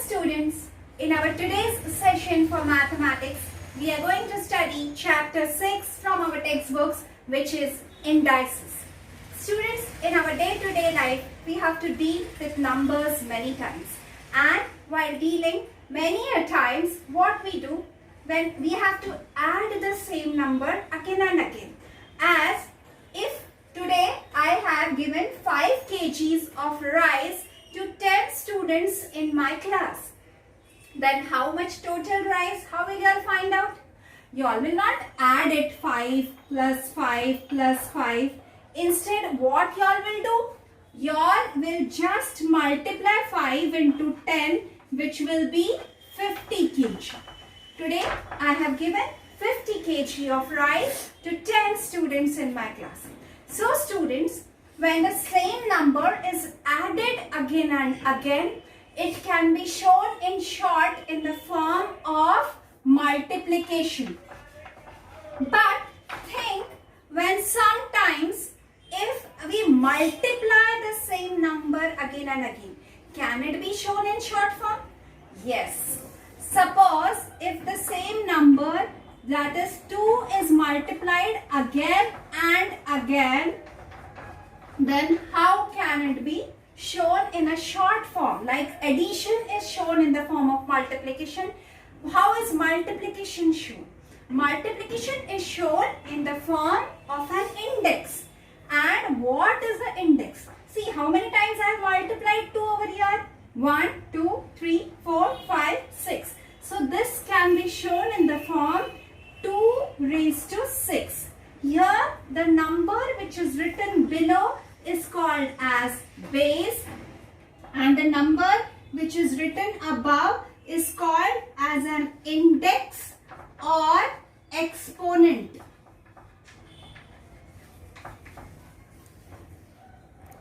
students, in our today's session for mathematics, we are going to study chapter 6 from our textbooks, which is indices. Students, in our day-to-day life, we have to deal with numbers many times. And while dealing many a times, what we do, when we have to add the same number again and again. As if today I have given 5 kgs of rice to 10 students in my class, then how much total rice? How will you all find out? You all will not add it 5 plus 5 plus 5. Instead, what you all will do? You all will just multiply 5 into 10, which will be 50 kg. Today, I have given 50 kg of rice to 10 students in my class. So, students, when the same number is added again and again, it can be shown in short in the form of multiplication. But think, when sometimes if we multiply the same number again and again, can it be shown in short form? Yes. Suppose if the same number, that is 2, is multiplied again and again, then how can it be shown in a short form? Like addition is shown in the form of multiplication. How is multiplication shown? Multiplication is shown in the form of an index. And what is the index? See how many times I have multiplied 2 over here. 1, 2, 3, 4, 5, 6. So this can be shown in the form 2 raised to 6. Here the number which is written below is called as base, and the number which is written above is called as an index or exponent.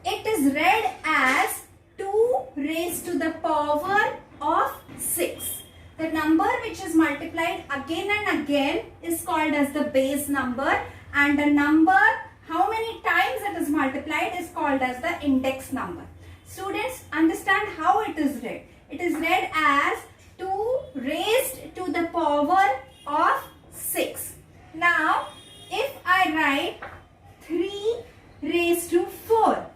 It is read as 2 raised to the power of 6. The number which is multiplied again and again is called as the base number, and the number how many times it is multiplied is called as the index number. Students, understand how it is read. It is read as 2 raised to the power of 6. Now, if I write 3 raised to 4,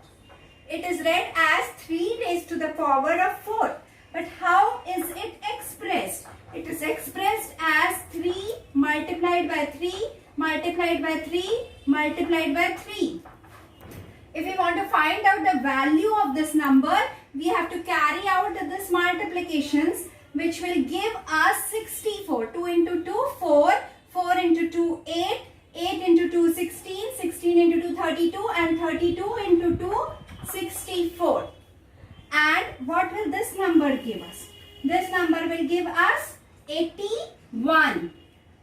it is read as 3 raised to the power of 4. But how is it expressed? It is expressed as 3 multiplied by 3 multiplied by 3 multiplied by 3. If we want to find out the value of this number, we have to carry out this multiplications, which will give us 64. 2 into 2, 4. 4 into 2, 8. 8 into 2, 16. 16 into 2, 32. And 32 into 2, 64. And what will this number give us? This number will give us 81.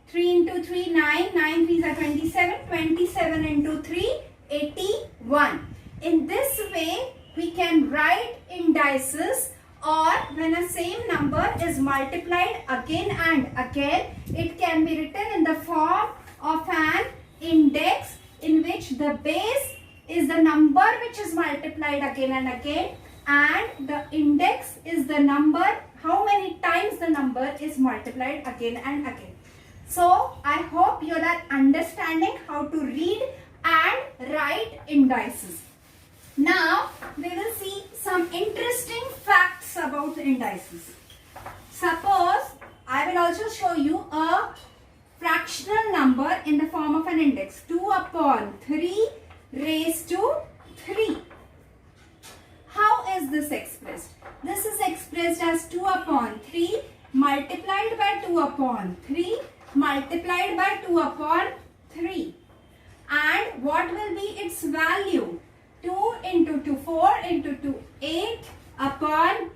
3 into 3, 9. 9 3s are 27. 27 into 3, 81. In this way, we can write indices, or when a same number is multiplied again and again, it can be written in the form of an index in which the base is the number which is multiplied again and again, and the index is the number, how many times the number is multiplied again and again. So, I hope you are understanding how to read and write indices. Now, we will see some interesting facts about indices. Suppose, I will also show you a fractional number in the form of an index. 2 upon 3 raised to 3. How is this expressed? This is expressed as 2 upon 3 multiplied by 2 upon 3 multiplied by 2 upon 3. And what will be its value? 2 into 2, 4 into 2, 8 upon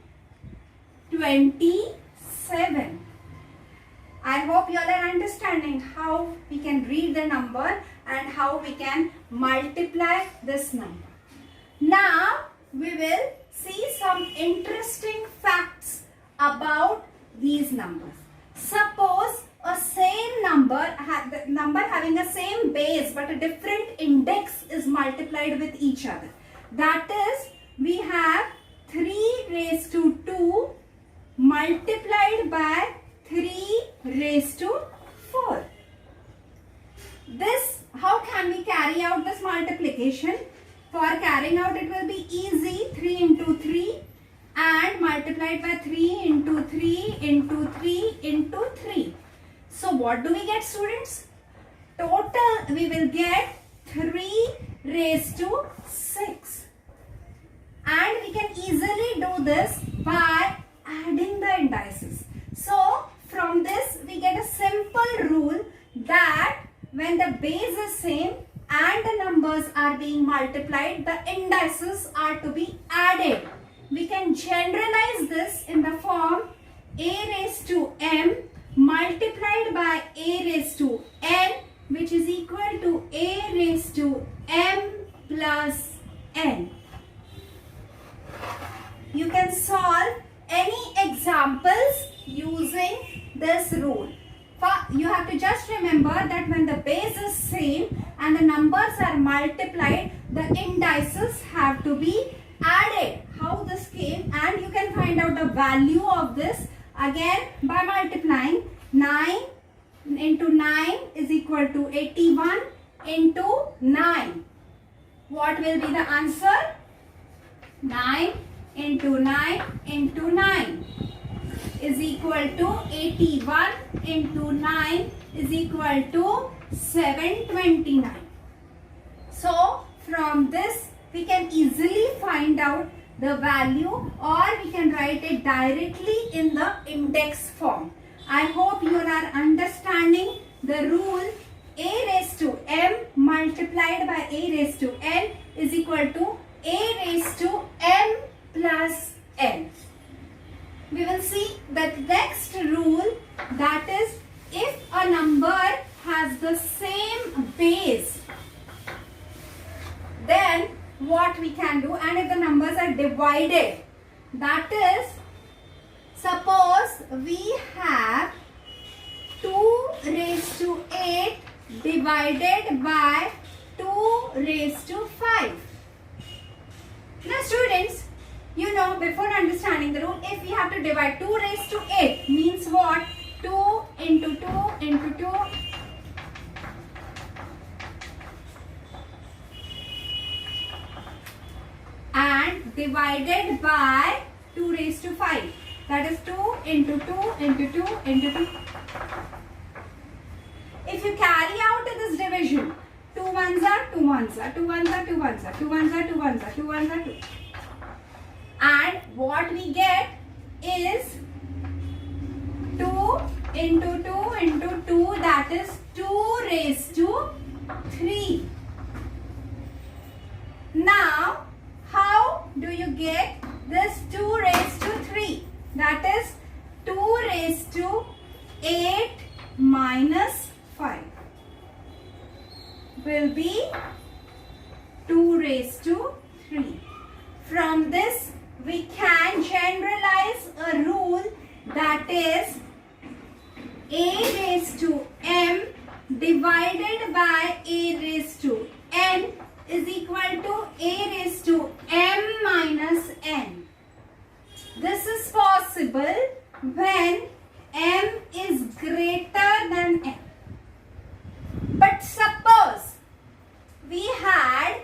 27. I hope you all are understanding how we can read the number and how we can multiply this number. Now, we will see some interesting facts about these numbers. Suppose a same number, having a same base but a different index is multiplied with each other. That is, we have 3 raised to 2 multiplied by 3 raised to 4. This, how can we carry out this multiplication? For carrying out it will be easy. 3 into 3 and multiplied by 3 into 3 into 3 into 3. So what do we get, students? Total we will get 3 raised to 6. And we can easily do this by adding the indices. So from this we get a simple rule that when the base is same and the numbers are being multiplied, the indices are to be added. We can generalize this in the form a raised to m multiplied by a raised to n, which is equal to a raised to m plus n. You can solve any examples using this rule. You have to just remember that when the base is same and the numbers are multiplied, the indices have to be added. How this came, and you can find out the value of this again by multiplying. 9 into 9 is equal to 81 into 9. What will be the answer? 9 into 9 into 9 is equal to 81 into 9 is equal to 729. So from this we can easily find out the value, or we can write it directly in the index form. I hope you are understanding the rule a raised to m multiplied by a raised to n is equal to a raised to m plus n. We will see the next rule, that is, if a number has the same base, then what we can do, and if the numbers are divided, that is, suppose we have 2 raised to 8 divided by 2 raised to 5. Now students, you know, before understanding the rule, if we have to divide 2 raised to 8 means what? 2 into 2 into 2 and divided by 2 raised to 5. That is 2 into 2 into 2 into 2. If you carry out this division, 2 ones are 2 ones are 2 ones are 2 ones are 2 ones are 2 ones are 2 ones are 2. And what we get is 2 into 2 into 2, that is 2 raised to 3. Now, how do you get this 2 raised to 3? That is 2 raised to 8 minus 5 will be 2 raised to 3. From this, we can generalize a rule, that is a raised to m divided by a raised to n is equal to a raised to m minus n. This is possible when m is greater than n. But suppose we had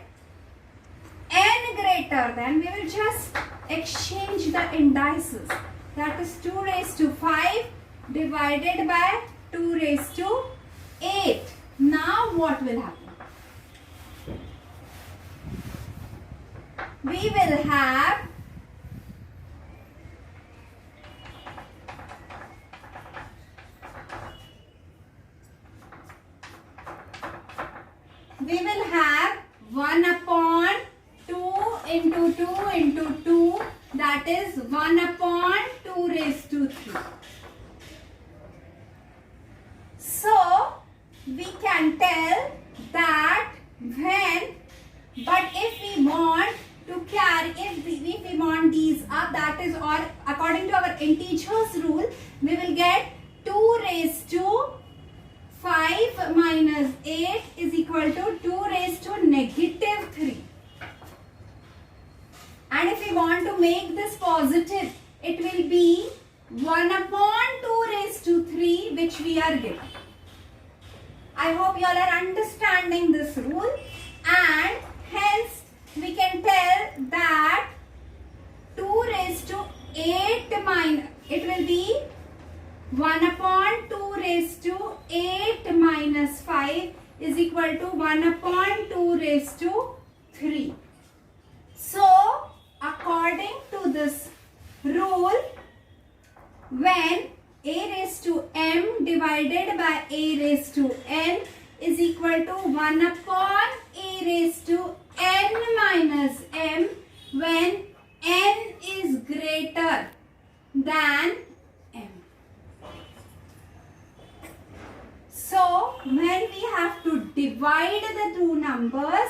n greater than, we will just exchange the indices. That is 2 raised to 5 divided by 2 raised to 8. Now what will happen? We will have we will have 1 upon 2 into 2 into 2, that is 1 upon 2 raised to 3. So we can tell that when, but if we want to carry, if we want these up, that is, or according to our integers rule, we will get 2 raised to 5 minus 8 is equal to 2 raised to negative 3. And if we want to make this positive, it will be 1 upon 2 raised to 3 which we are given. I hope you all are understanding this rule, and hence we can tell that 2 raised to 8 minus, it will be 1 upon 2 raised to 8 minus 5 is equal to 1 upon 2 raised to 3. So, according to this rule, when a raised to m divided by a raised to n is equal to 1 upon a raised to n minus m, when n is greater than m. So, when we have to divide the two numbers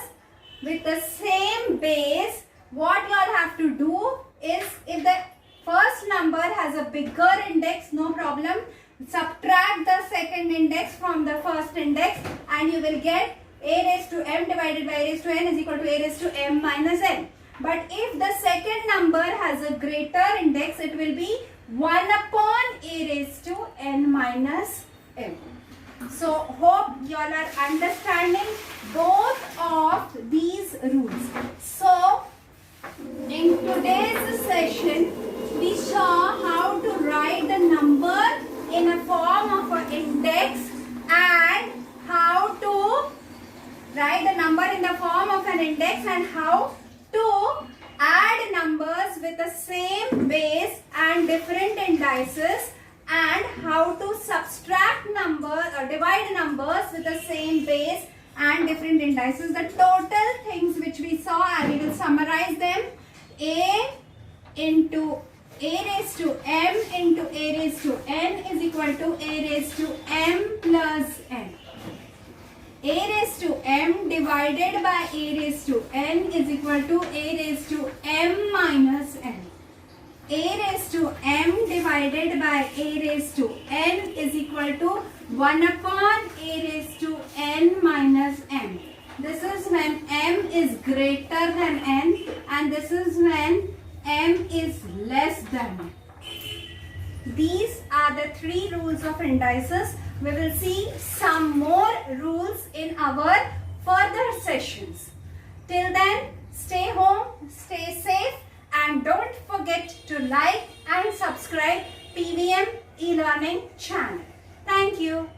with the same base, what you all have to do is, if the first number has a bigger index, no problem, subtract the second index from the first index and you will get a raised to m divided by a raised to n is equal to a raised to m minus n. But if the second number has a greater index, it will be 1 upon a raised to n minus m. So, hope you all are understanding both of these rules. So, in today's session, we saw how to write the number in a form of an index and how to write the number in the form of an index and how to add numbers with the same base and different indices, and how to subtract numbers or divide numbers with the same base and different indices. The total things which we saw, and we will summarize them. A into a raised to m into a raised to n is equal to a raised to m plus n. A raised to m divided by a raised to n is equal to a raised to m minus n. A raised to m divided by a raised to n is equal to 1 upon a raised to n minus m. This is when m is greater than n, and this is when m is less than n. These are the 3 rules of indices. We will see some more rules in our further sessions. Till then, stay home, stay safe, and don't forget to like and subscribe PVM e-learning channel. Thank you.